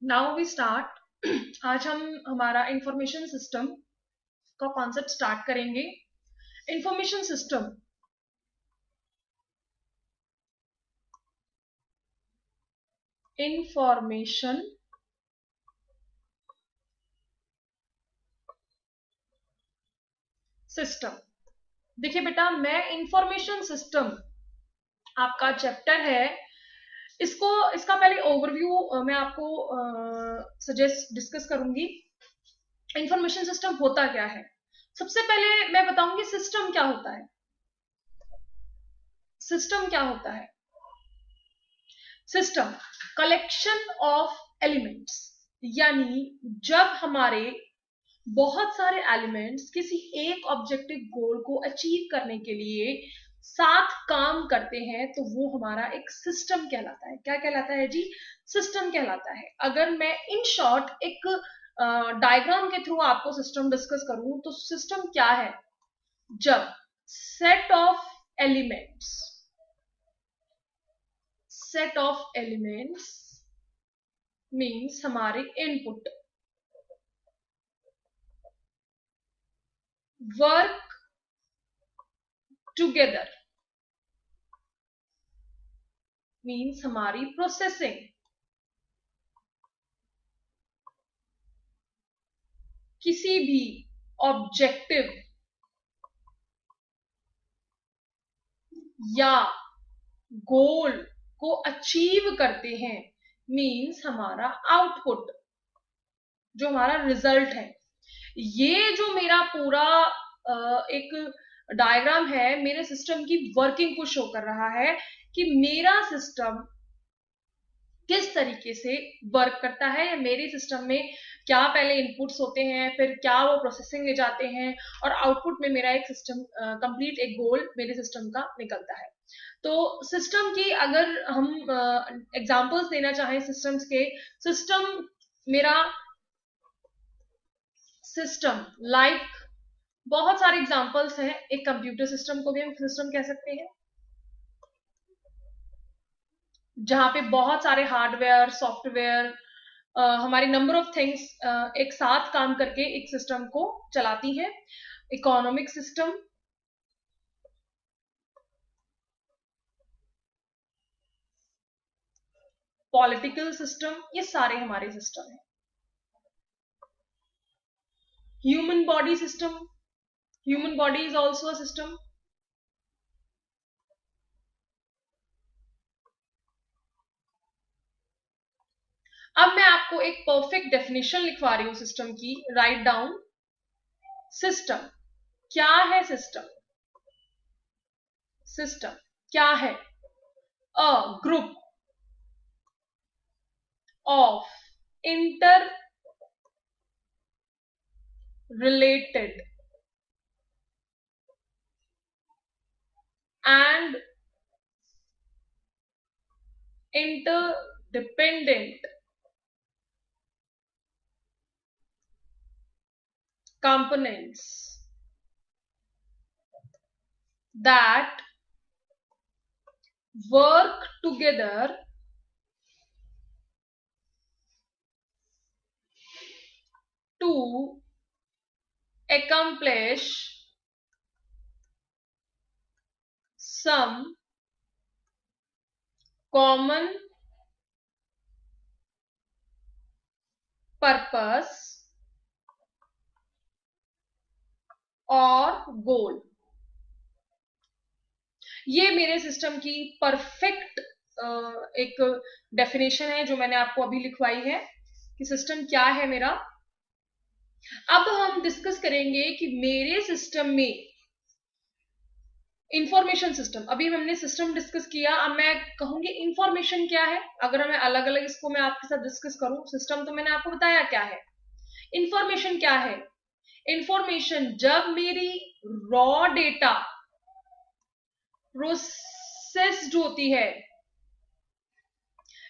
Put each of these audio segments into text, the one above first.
Now we start. आज हम हमारा इंफॉर्मेशन सिस्टम का कॉन्सेप्ट स्टार्ट करेंगे। इंफॉर्मेशन सिस्टम इंफॉर्मेशन सिस्टम देखिए बेटा, मैं इंफॉर्मेशन सिस्टम आपका चैप्टर है, इसका पहले ओवरव्यू मैं आपको सजेस्ट डिस्कस करूंगी। इंफॉर्मेशन सिस्टम होता क्या है, सबसे पहले मैं बताऊंगी सिस्टम क्या होता है। सिस्टम क्या होता है? सिस्टम कलेक्शन ऑफ एलिमेंट्स, यानी जब हमारे बहुत सारे एलिमेंट्स किसी एक ऑब्जेक्टिव गोल को अचीव करने के लिए साथ काम करते हैं तो वो हमारा एक सिस्टम कहलाता है। क्या कहलाता है जी? सिस्टम कहलाता है। अगर मैं इन शॉर्ट एक डायग्राम के थ्रू आपको सिस्टम डिस्कस करूं तो सिस्टम क्या है? जब सेट ऑफ एलिमेंट्स मीन्स हमारे इनपुट वर्क टुगेदर, मीन्स हमारी प्रोसेसिंग, किसी भी ऑब्जेक्टिव या गोल को अचीव करते हैं, मीन्स हमारा आउटपुट, जो हमारा रिजल्ट है। ये जो मेरा पूरा एक डायग्राम है मेरे सिस्टम की वर्किंग को शो कर रहा है कि मेरा सिस्टम किस तरीके से वर्क करता है, या मेरे सिस्टम में क्या पहले इनपुट्स होते हैं, फिर क्या वो प्रोसेसिंग ले जाते हैं और आउटपुट में मेरा एक सिस्टम कंप्लीट एक गोल मेरे सिस्टम का निकलता है। तो सिस्टम की अगर हम एग्जांपल्स देना चाहें सिस्टम्स के, सिस्टम मेरा सिस्टम लाइक बहुत सारे एग्जांपल्स हैं। एक कंप्यूटर सिस्टम को भी हम सिस्टम कह सकते हैं, जहां पे बहुत सारे हार्डवेयर सॉफ्टवेयर हमारी नंबर ऑफ थिंग्स एक साथ काम करके एक सिस्टम को चलाती है। इकोनॉमिक सिस्टम, पॉलिटिकल सिस्टम, ये सारे हमारे सिस्टम हैं। Human body system, human body is also a system. अब मैं आपको एक परफेक्ट डेफिनेशन लिखवा रही हूं सिस्टम की, राइट डाउन। सिस्टम क्या है? सिस्टम सिस्टम क्या है? A group of inter related and interdependent components that work together to accomplish some common purpose और गोल। ये मेरे सिस्टम की परफेक्ट एक डेफिनेशन है जो मैंने आपको अभी लिखवाई है कि सिस्टम क्या है मेरा। अब हम डिस्कस करेंगे कि मेरे सिस्टम में इंफॉर्मेशन सिस्टम, अभी हमने सिस्टम डिस्कस किया, अब मैं कहूंगी इंफॉर्मेशन क्या है। अगर मैं अलग अलग इसको मैं आपके साथ डिस्कस करूं, सिस्टम तो मैंने आपको बताया क्या है, इंफॉर्मेशन क्या है। इंफॉर्मेशन जब मेरी रॉ डेटा प्रोसेस्ड होती है,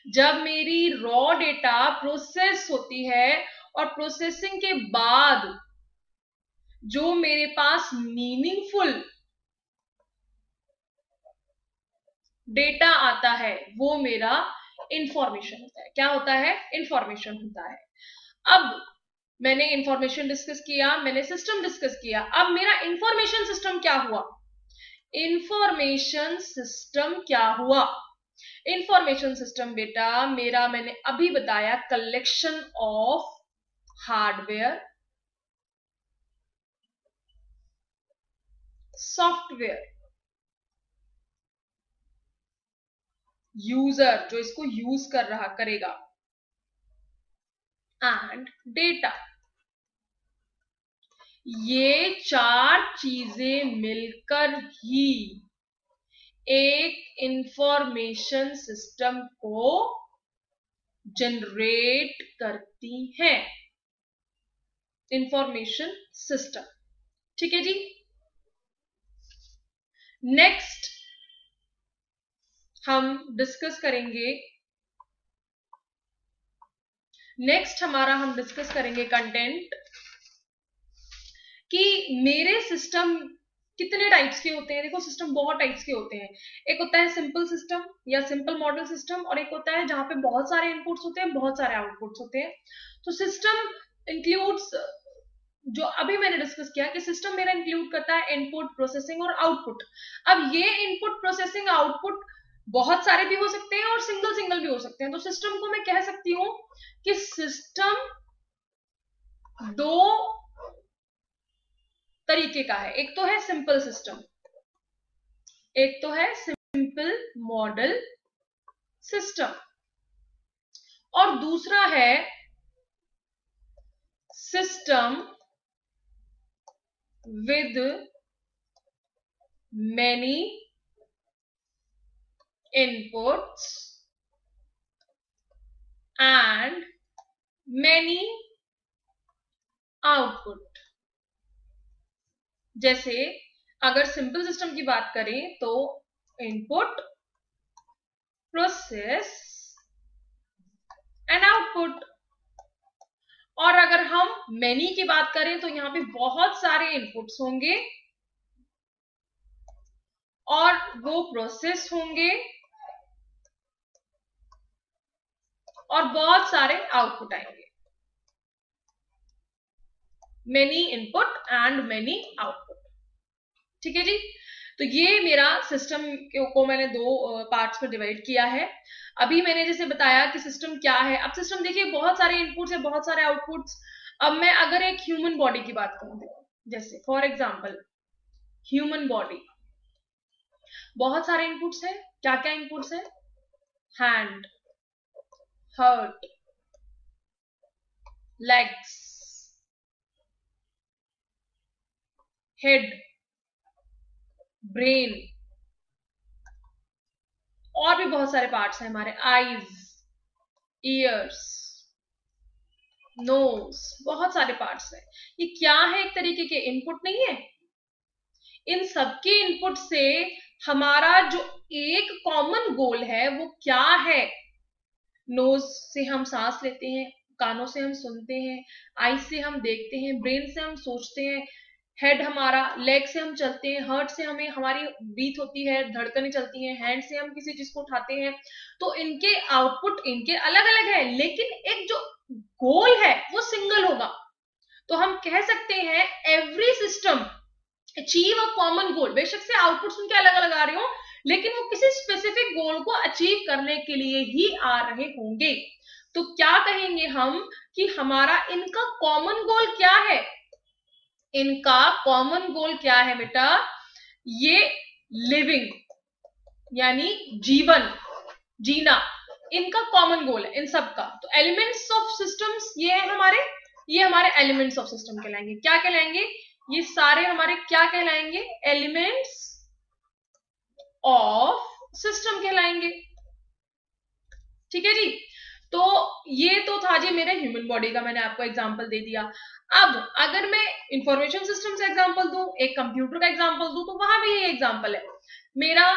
जब मेरी रॉ डेटा प्रोसेस होती है और प्रोसेसिंग के बाद जो मेरे पास मीनिंगफुल डेटा आता है वो मेरा इंफॉर्मेशन होता है। क्या होता है? इंफॉर्मेशन होता है। अब मैंने इंफॉर्मेशन डिस्कस किया, मैंने सिस्टम डिस्कस किया, अब मेरा इंफॉर्मेशन सिस्टम क्या हुआ? इंफॉर्मेशन सिस्टम क्या हुआ? इंफॉर्मेशन सिस्टम बेटा मेरा, मैंने अभी बताया, collection of hardware, software, user जो इसको यूज कर रहा करेगा, एंड डेटा। ये चार चीजें मिलकर ही एक इंफॉर्मेशन सिस्टम को जनरेट करती हैं। इंफॉर्मेशन सिस्टम, ठीक है जी। नेक्स्ट हम डिस्कस करेंगे, हम डिस्कस करेंगे कंटेंट कि मेरे सिस्टम कितने टाइप्स के होते हैं। देखो सिस्टम बहुत टाइप्स के होते हैं। एक होता है सिंपल सिस्टम या सिंपल मॉडल सिस्टम, और एक होता है जहां पे बहुत सारे इनपुट्स होते हैं, बहुत सारे आउटपुट्स होते हैं। तो सिस्टम इंक्लूड्स, जो अभी मैंने डिस्कस किया कि सिस्टम मेरा इंक्लूड करता है इनपुट, प्रोसेसिंग और आउटपुट। अब ये इनपुट, प्रोसेसिंग, आउटपुट बहुत सारे भी हो सकते हैं और सिंगल सिंगल भी हो सकते हैं। तो सिस्टम को मैं कह सकती हूं कि सिस्टम दो तरीके का है। एक तो है सिंपल सिस्टम, एक तो है सिंपल मॉडल सिस्टम, और दूसरा है system with many inputs and many output. जैसे अगर सिंपल सिस्टम की बात करें तो इनपुट, प्रोसेस एंड आउटपुट, और अगर हम मैनी की बात करें तो यहां पे बहुत सारे इनपुट्स होंगे और वो प्रोसेस होंगे और बहुत सारे आउटपुट आएंगे। Many input and many output, ठीक है जी। तो ये मेरा सिस्टम को मैंने दो पार्ट्स में डिवाइड किया है। अभी मैंने जैसे बताया कि सिस्टम क्या है। अब सिस्टम देखिए बहुत सारे इनपुट्स है, बहुत सारे आउटपुट्स। अब मैं अगर एक ह्यूमन बॉडी की बात करूं, जैसे फॉर एग्जांपल ह्यूमन बॉडी, बहुत सारे इनपुट्स है। क्या क्या इनपुट्स है? Hand, heart, legs, head, brain, और भी बहुत सारे पार्ट्स हैं हमारे, आईज, ईयर्स, नोज, बहुत सारे पार्ट्स हैं। ये क्या है? एक तरीके के इनपुट नहीं है? इन सबके इनपुट से हमारा जो एक कॉमन गोल है वो क्या है? नोज से हम सांस लेते हैं, कानों से हम सुनते हैं, आई से हम देखते हैं, ब्रेन से हम सोचते हैं, हेड हमारा, लेग से हम चलते हैं, हार्ट से हमें हमारी बीट होती है, धड़कनें चलती हैं, हैंड से हम किसी चीज को उठाते हैं। तो इनके आउटपुट इनके अलग अलग है, लेकिन एक जो गोल है वो सिंगल होगा। तो हम कह सकते हैं every system achieve a common goal. बेशक से आउटपुट्स उनके अलग अलग आ रहे हो, लेकिन वो किसी स्पेसिफिक गोल को अचीव करने के लिए ही आ रहे होंगे। तो क्या कहेंगे हम कि हमारा इनका कॉमन गोल क्या है? इनका कॉमन गोल क्या है बेटा? ये लिविंग, यानी जीवन जीना, इनका कॉमन गोल है इन सबका। तो एलिमेंट्स ऑफ सिस्टम्स ये है हमारे, ये हमारे एलिमेंट्स ऑफ सिस्टम कहलाएंगे। क्या कहलाएंगे? ये सारे हमारे क्या कहलाएंगे? एलिमेंट्स ऑफ सिस्टम कहलाएंगे, ठीक है जी। तो ये तो था जी मेरे ह्यूमन बॉडी का, मैंने आपको एग्जांपल दे दिया। अब अगर मैं इंफॉर्मेशन सिस्टम से एग्जांपल दूं, एक कंप्यूटर का एग्जांपल दूं, तो वहां भी ये एग्जांपल है मेरा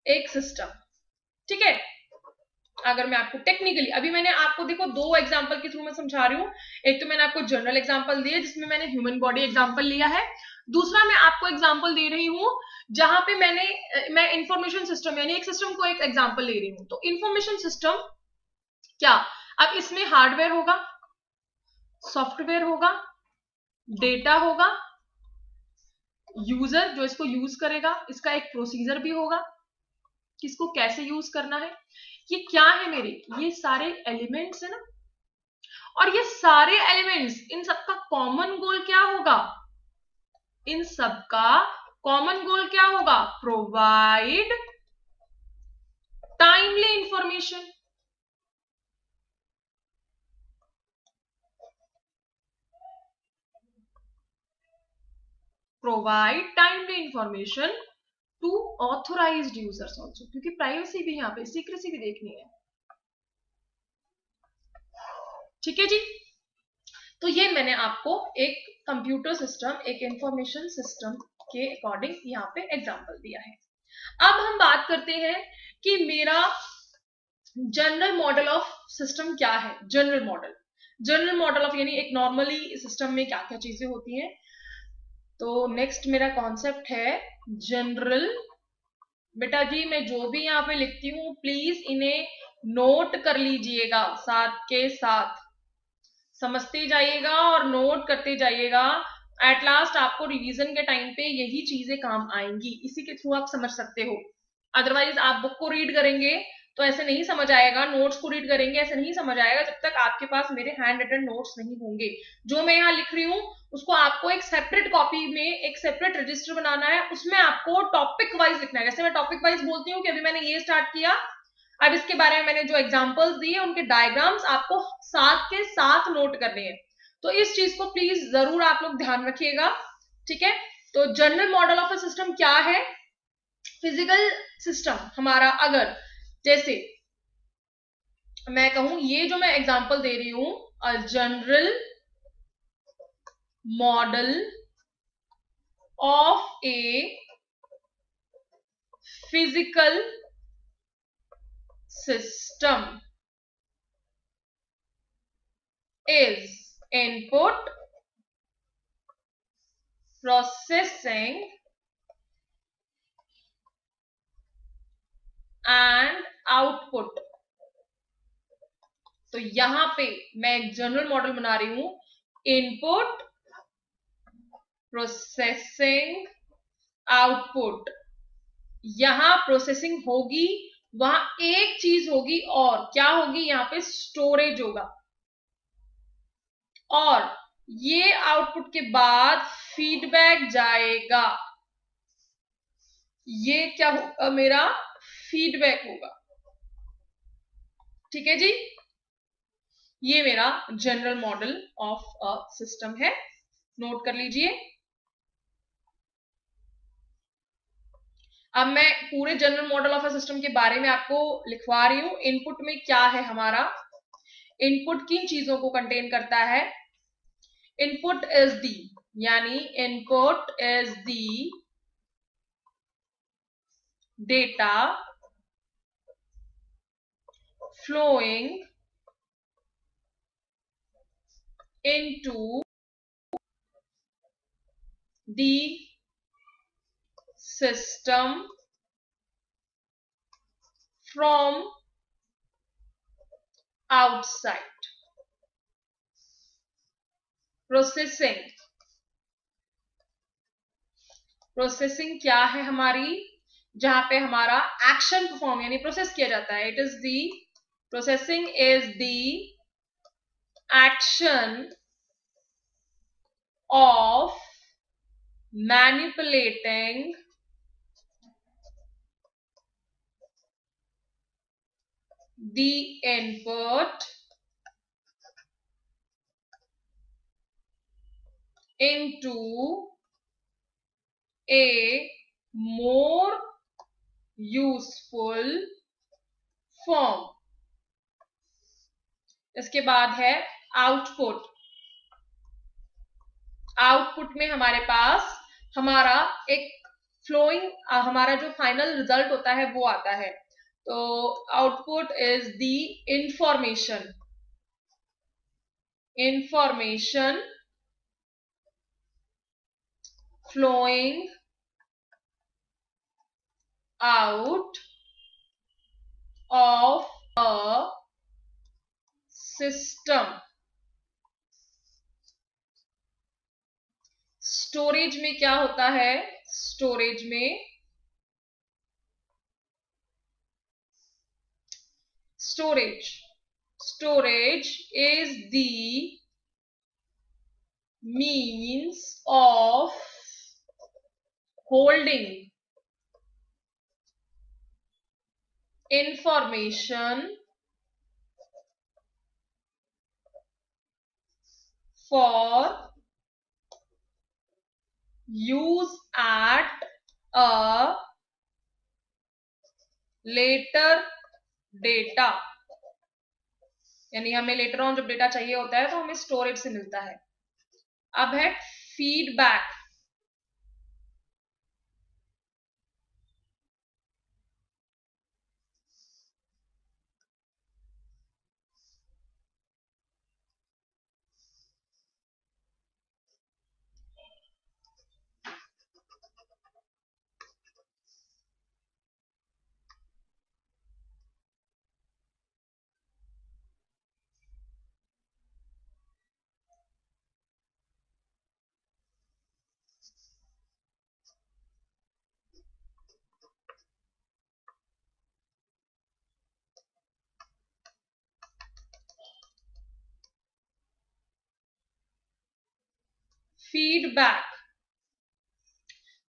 एक सिस्टम, ठीक है। अगर मैं आपको टेक्निकली, अभी मैंने आपको देखो दो एग्जांपल के थ्रू मैं समझा रही हूं। एक तो मैंने आपको जनरल एग्जांपल दिया जिसमें मैंने ह्यूमन बॉडी एग्जांपल लिया है, दूसरा मैं आपको एग्जांपल दे रही हूं जहां पे मैं इंफॉर्मेशन सिस्टम यानी एक सिस्टम को एक एग्जांपल ले रही हूं। तो इंफॉर्मेशन सिस्टम क्या, अब इसमें हार्डवेयर होगा, सॉफ्टवेयर होगा, डेटा होगा, यूजर जो इसको यूज करेगा, इसका एक प्रोसीजर भी होगा किसको कैसे यूज करना है। ये क्या है मेरे, ये सारे एलिमेंट्स है ना, और ये सारे एलिमेंट्स, इन सबका कॉमन गोल क्या होगा, इन सबका कॉमन गोल क्या होगा, provide timely information. Provide timely information to authorised users also, क्योंकि प्राइवेसी भी यहां पे, सीक्रेसी भी देखनी है। ठीक है जी, तो ये मैंने आपको एक कंप्यूटर सिस्टम, एक इंफॉर्मेशन सिस्टम के अकॉर्डिंग यहाँ पे एग्जांपल दिया है। अब हम बात करते हैं कि मेरा जनरल मॉडल ऑफ सिस्टम क्या है। जनरल मॉडल ऑफ यानी एक नॉर्मली सिस्टम में क्या क्या चीजें होती हैं। तो नेक्स्ट मेरा कॉन्सेप्ट है जनरल। बेटा जी मैं जो भी यहाँ पे लिखती हूँ प्लीज इन्हें नोट कर लीजिएगा, साथ के साथ समझते जाइएगा और नोट करते जाइएगा। एट लास्ट आपको रिवीजन के टाइम पे यही चीजें काम आएंगी, इसी के थ्रू आप समझ सकते हो। अदरवाइज आप बुक को रीड करेंगे तो ऐसे नहीं समझ आएगा, नोट्स को रीड करेंगे ऐसे नहीं समझ आएगा जब तक आपके पास मेरे हैंड रिटन नोट्स नहीं होंगे। जो मैं यहाँ लिख रही हूँ उसको आपको एक सेपरेट कॉपी में एक सेपरेट रजिस्टर बनाना है, उसमें आपको टॉपिक वाइज लिखना है। जैसे मैं टॉपिक वाइज बोलती हूँ कि अभी मैंने ये स्टार्ट किया, अब इसके बारे में मैंने जो एग्जांपल्स दिए उनके डायग्राम्स आपको साथ के साथ नोट करने हैं। तो इस चीज को प्लीज जरूर आप लोग ध्यान रखिएगा। ठीक है, तो general model of a system क्या है, फिजिकल सिस्टम हमारा, अगर जैसे मैं कहूं ये जो मैं एग्जांपल दे रही हूं, a general model of a physical system is input, processing and output। तो यहां पे मैं एक जनरल मॉडल बना रही हूं, इनपुट, प्रोसेसिंग, आउटपुट। यहां प्रोसेसिंग होगी, वहां एक चीज होगी और क्या होगी, यहां पे स्टोरेज होगा, और ये आउटपुट के बाद फीडबैक जाएगा। ये क्या होगा, मेरा फीडबैक होगा। ठीक है जी, ये मेरा general model of a system है, नोट कर लीजिए। अब मैं पूरे general model of a system के बारे में आपको लिखवा रही हूं। इनपुट में क्या है हमारा, इनपुट किन चीजों को कंटेन करता है, इनपुट इज दी, यानी input is the data flowing into the system from outside। Processing, processing क्या है हमारी, जहां पे हमारा एक्शन परफॉर्म यानी प्रोसेस किया जाता है। It is the, processing is the action of manipulating the input into a more useful form। इसके बाद है आउटपुट। आउटपुट में हमारे पास हमारा एक फ्लोइंग, हमारा जो फाइनल रिजल्ट होता है वो आता है। तो output is the information, information flowing out of a system. Storage में क्या होता है? Storage is the means of holding information for use at a later data. यानी हमें लेटर ऑन जब डेटा चाहिए होता है तो हमें स्टोरेज से मिलता है. अब है फीडबैक.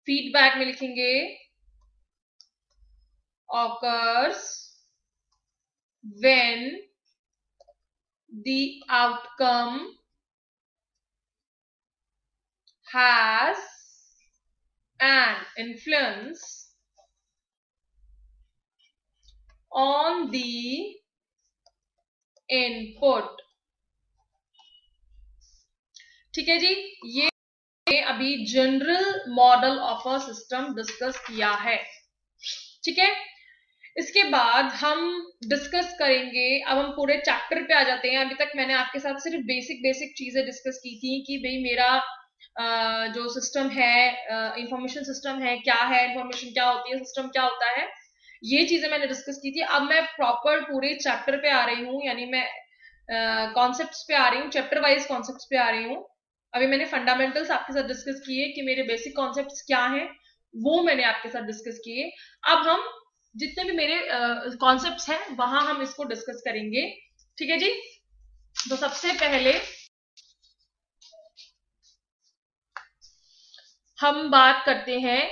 फीडबैक में लिखेंगे occurs when the outcome has an influence on the input. ठीक है जी, ये अभी general model of a system discuss किया है. ठीक है, इसके बाद हम डिस्कस करेंगे. अब हम पूरे चैप्टर पे आ जाते हैं. अभी तक मैंने आपके साथ सिर्फ बेसिक चीजें डिस्कस की थी कि भाई मेरा जो सिस्टम है, इंफॉर्मेशन सिस्टम है, क्या है, इंफॉर्मेशन क्या होती है, सिस्टम क्या होता है, ये चीजें मैंने डिस्कस की थी. अब मैं प्रॉपर पूरे चैप्टर पे आ रही हूँ, यानी मैं कॉन्सेप्ट्स पे आ रही हूँ, चैप्टर वाइज कॉन्सेप्ट्स पे आ रही हूँ. अभी मैंने फंडामेंटल्स आपके साथ डिस्कस किए कि मेरे बेसिक कॉन्सेप्ट्स क्या हैं, वो मैंने आपके साथ डिस्कस किए. अब हम जितने भी मेरे कॉन्सेप्ट्स हैं वहां हम इसको डिस्कस करेंगे. ठीक है जी, तो सबसे पहले हम बात करते हैं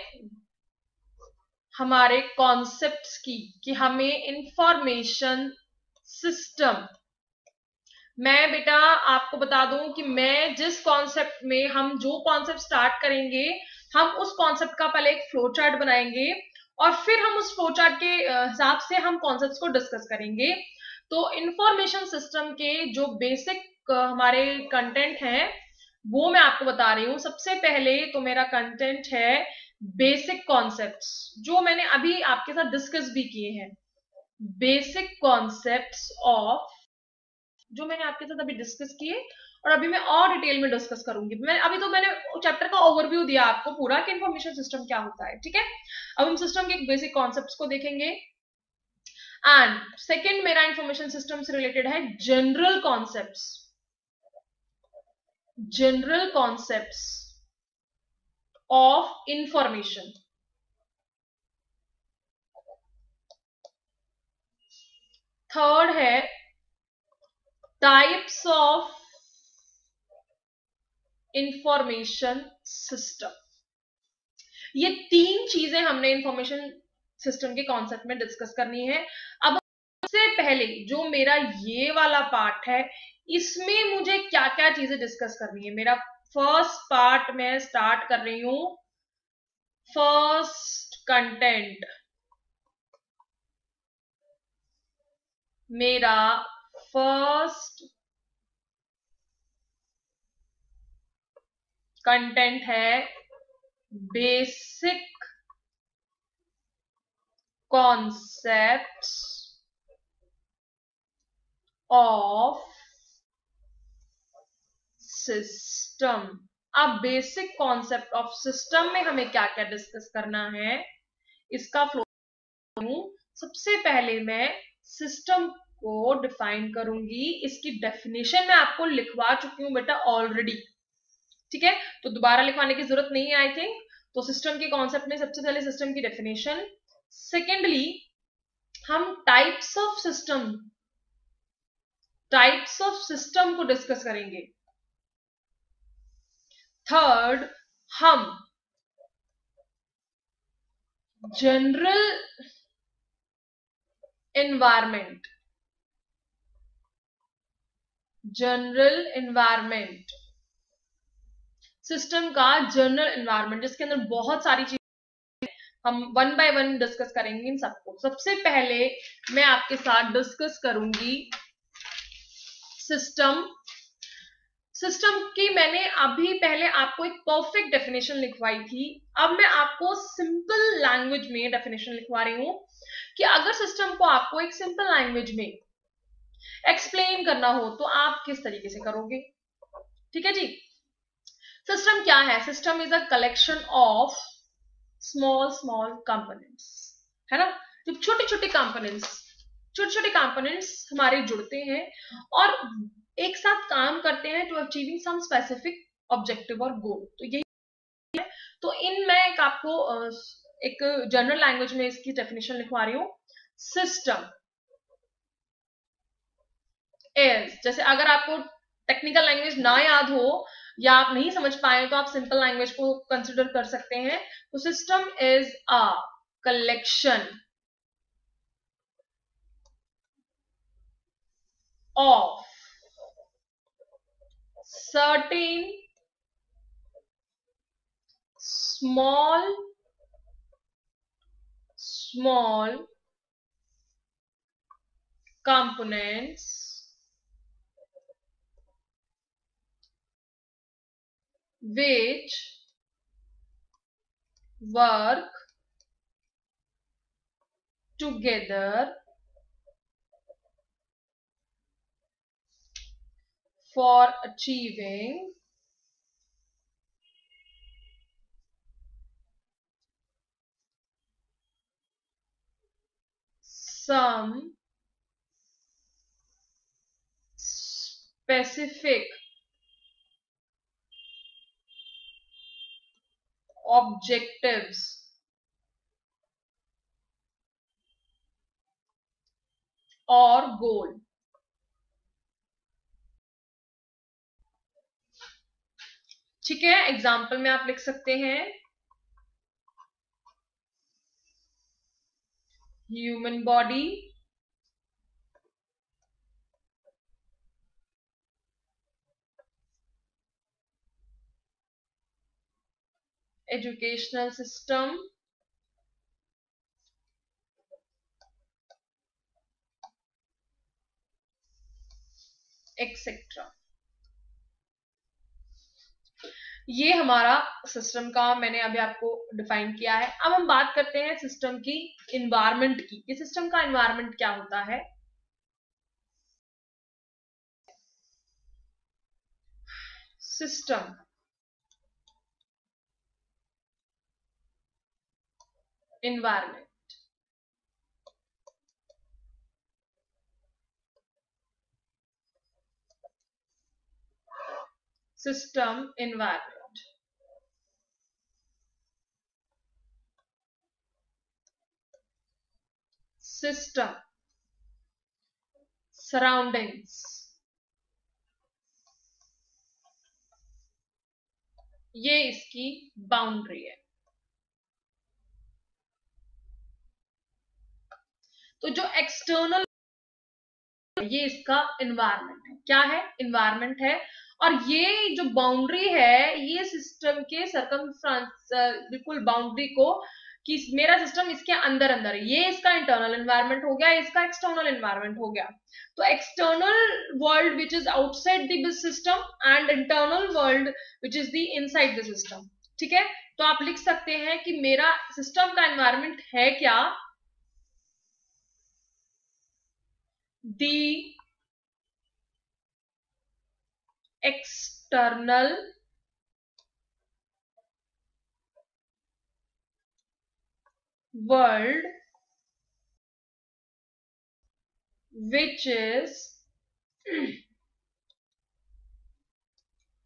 हमारे कॉन्सेप्ट्स की कि हमें इंफॉर्मेशन सिस्टम. मैं बेटा आपको बता दूं कि मैं जिस कॉन्सेप्ट में, हम जो कॉन्सेप्ट स्टार्ट करेंगे, हम उस कॉन्सेप्ट का पहले एक फ्लो चार्ट बनाएंगे और फिर हम उस फ्लो चार्ट के हिसाब से हम कॉन्सेप्ट्स को डिस्कस करेंगे. तो इंफॉर्मेशन सिस्टम के जो बेसिक हमारे कंटेंट हैं वो मैं आपको बता रही हूँ. सबसे पहले तो मेरा कंटेंट है बेसिक कॉन्सेप्ट्स, जो मैंने अभी आपके साथ डिस्कस भी किए हैं. बेसिक कॉन्सेप्ट्स ऑफ, जो मैंने आपके साथ अभी डिस्कस किए और अभी मैं और डिटेल में डिस्कस करूंगी. मैंने चैप्टर का ओवरव्यू दिया आपको पूरा कि इंफॉर्मेशन सिस्टम क्या होता है. ठीक है, अब हम सिस्टम के बेसिक कॉन्सेप्ट्स को देखेंगे. एंड सेकेंड मेरा इंफॉर्मेशन सिस्टम से रिलेटेड है general concepts of information. Third है टाइप्स ऑफ इंफॉर्मेशन सिस्टम. ये तीन चीजें हमने इंफॉर्मेशन सिस्टम के कॉन्सेप्ट में डिस्कस करनी है. अब सबसे पहले जो मेरा ये वाला पार्ट है, इसमें मुझे क्या क्या चीजें डिस्कस करनी है. मेरा फर्स्ट पार्ट मैं स्टार्ट कर रही हूं. फर्स्ट कंटेंट मेरा फर्स्ट कंटेंट है बेसिक कॉन्सेप्ट्स ऑफ सिस्टम. अब बेसिक कॉन्सेप्ट ऑफ सिस्टम में हमें क्या क्या डिस्कस करना है, इसका फ्लो। सबसे पहले मैं सिस्टम को डिफाइन करूंगी, इसकी डेफिनेशन मैं आपको लिखवा चुकी हूं बेटा ऑलरेडी, ठीक है, तो दोबारा लिखवाने की जरूरत नहीं है आई थिंक। तो सिस्टम के कॉन्सेप्ट में सबसे पहले सिस्टम की डेफिनेशन, सेकेंडली हम टाइप्स ऑफ सिस्टम को डिस्कस करेंगे, थर्ड हम जनरल एनवायरमेंट सिस्टम का जनरल एनवायरमेंट, जिसके अंदर बहुत सारी चीजें, हम वन बाय वन डिस्कस करेंगे इन सबको। सबसे पहले मैं आपके साथ डिस्कस करूंगी सिस्टम की। मैंने अभी पहले आपको एक परफेक्ट डेफिनेशन लिखवाई थी, अब मैं आपको सिंपल लैंग्वेज में डेफिनेशन लिखवा रही हूं कि अगर सिस्टम को आपको एक सिंपल लैंग्वेज में एक्सप्लेन करना हो तो आप किस तरीके से करोगे, ठीक है जी। सिस्टम क्या है? System is a collection of small components, है ना, जो छोटे छोटे कंपोनेंट्स हमारे जुड़ते हैं और एक साथ काम करते हैं to achieving some specific objective और गोल। तो यही, तो इन मैं एक आपको एक जनरल लैंग्वेज में इसकी डेफिनेशन लिखवा रही हूं। सिस्टम इज, जैसे अगर आपको टेक्निकल लैंग्वेज ना याद हो या आप नहीं समझ पाए तो आप सिंपल लैंग्वेज को कंसिडर कर सकते हैं। तो system is a collection of certain small components which work together for achieving some specific objectives और गोल। ठीक है, एग्जाम्पल में आप लिख सकते हैं human body, educational system, etcetera. ये हमारा सिस्टम का मैंने अभी आपको डिफाइन किया है। अब हम बात करते हैं सिस्टम की इन्वायरमेंट की, कि सिस्टम का इन्वायरमेंट क्या होता है। System environment, system environment, system surroundings, ये इसकी बाउंड्री है। तो जो एक्सटर्नल, ये इसका इन्वायरमेंट है। क्या है? इन्वायरमेंट है। और ये जो बाउंड्री है, ये सिस्टम के सरकमफ्रेंस, बिल्कुल बाउंड्री को, कि मेरा सिस्टम इसके अंदर अंदर है, ये इसका इंटरनल एनवायरनमेंट हो गया, इसका एक्सटर्नल एनवायरनमेंट हो गया। तो external world which is outside the system and internal world which is the inside the system. ठीक है, तो आप लिख सकते हैं कि मेरा सिस्टम का एनवायरनमेंट है क्या? दी external world which is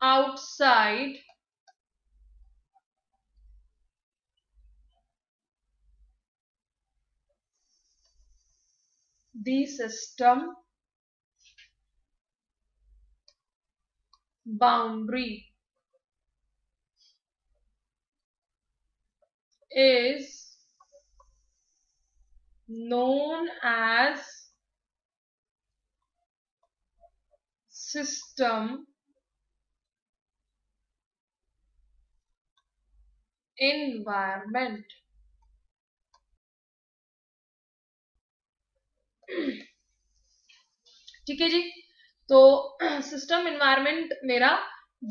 outside the system boundary is known as system environment. ठीक है जी। तो सिस्टम एनवायरनमेंट मेरा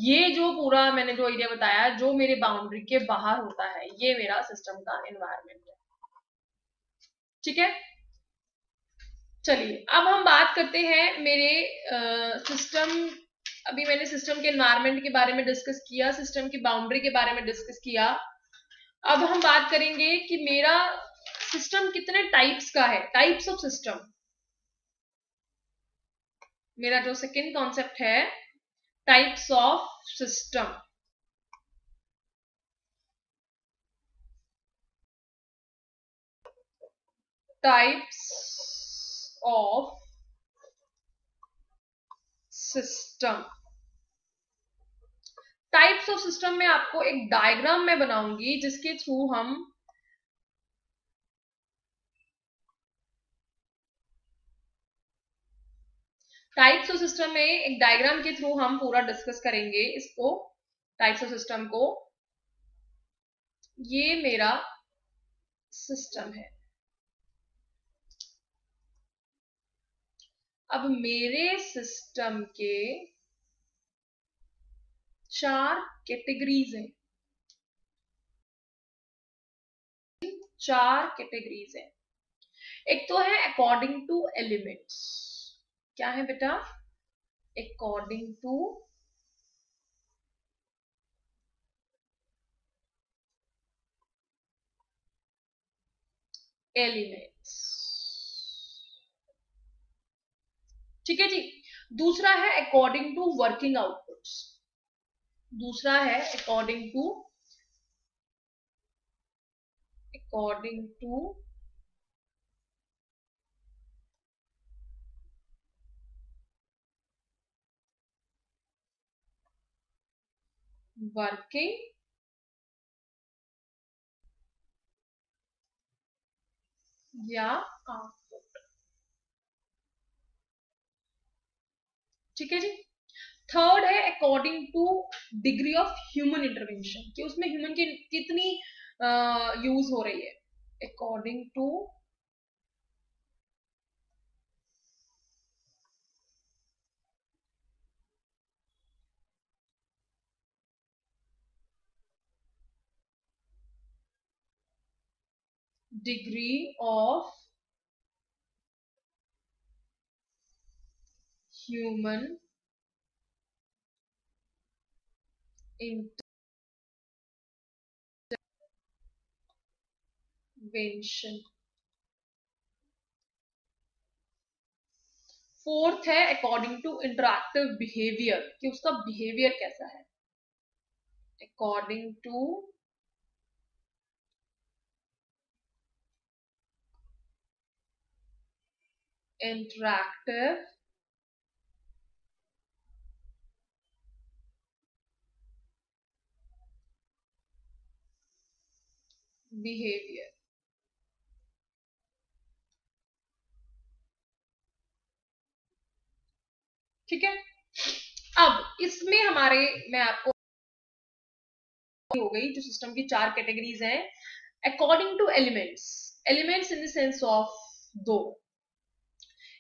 ये जो पूरा मैंने जो एरिया बताया जो मेरे बाउंड्री के बाहर होता है ये मेरा सिस्टम का एनवायरनमेंट है। ठीक है, चलिए अब हम बात करते हैं मेरे सिस्टम। अभी मैंने सिस्टम के एनवायरनमेंट के बारे में डिस्कस किया, सिस्टम की बाउंड्री के बारे में डिस्कस किया। अब हम बात करेंगे कि मेरा सिस्टम कितने टाइप्स का है, टाइप्स ऑफ सिस्टम। मेरा जो सेकेंड कॉन्सेप्ट है types of system. Types of system. Types of system में आपको एक डायग्राम में बनाऊंगी जिसके थ्रू हम टाइप्स ऑफ सिस्टम में एक डायग्राम के थ्रू हम पूरा डिस्कस करेंगे इसको, टाइप्स ऑफ सिस्टम को। ये मेरा सिस्टम है। अब मेरे सिस्टम के 4 कैटेगरीज हैं, 4 कैटेगरीज हैं। एक तो है अकॉर्डिंग टू एलिमेंट्स। क्या है बेटा? According two elements. ठीक है जी। दूसरा है अकॉर्डिंग टू वर्किंग आउटपुट्स। दूसरा है अकॉर्डिंग टू वर्किंग या आउटपुट। ठीक है जी। थर्ड है according to degree of human intervention, कि उसमें ह्यूमन की कितनी यूज हो रही है। According to degree of human intervention. Fourth है अकॉर्डिंग टू इंटरैक्टिव बिहेवियर, कि उसका बिहेवियर कैसा है। According to interactive behaviour. ठीक है। अब इसमें हमारे मैं आपको हो गई जो सिस्टम की 4 कैटेगरीज हैं। According two elements, elements in the sense of दो,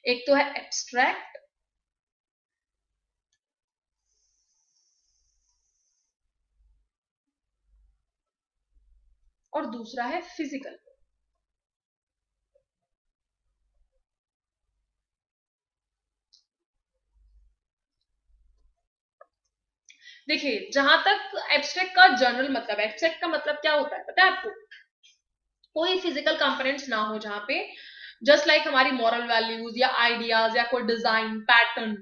एक तो है एब्स्ट्रैक्ट और दूसरा है फिजिकल। देखिए जहां तक एब्स्ट्रैक्ट का जनरल मतलब, एब्स्ट्रैक्ट का मतलब क्या होता है पता है आपको? कोई फिजिकल कंपोनेंट्स ना हो जहाँ पे, जस्ट लाइक हमारी मॉरल वैल्यूज या आइडियाज या कोई डिजाइन पैटर्न